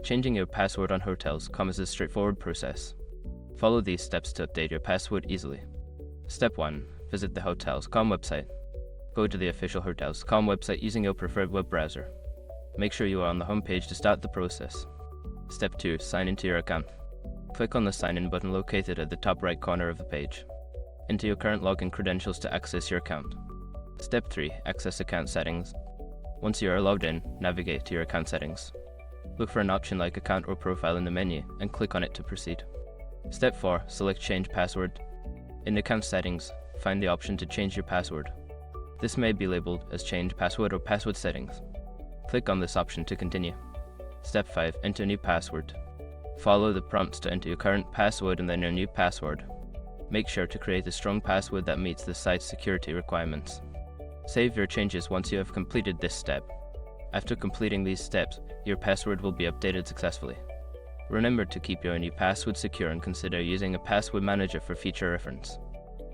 Changing your password on Hotels.com is a straightforward process. Follow these steps to update your password easily. Step 1. Visit the Hotels.com website. Go to the official Hotels.com website using your preferred web browser. Make sure you are on the home page to start the process. Step 2. Sign into your account. Click on the Sign In button located at the top right corner of the page. Enter your current login credentials to access your account. Step 3. Access account settings. Once you are logged in, navigate to your account settings. Look for an option like Account or Profile in the menu and click on it to proceed. Step 4. Select Change Password. In the account settings, find the option to change your password. This may be labeled as Change Password or Password Settings. Click on this option to continue. Step 5. Enter a new password. Follow the prompts to enter your current password and then your new password. Make sure to create a strong password that meets the site's security requirements. Save your changes once you have completed this step. After completing these steps, your password will be updated successfully. Remember to keep your new password secure and consider using a password manager for future reference.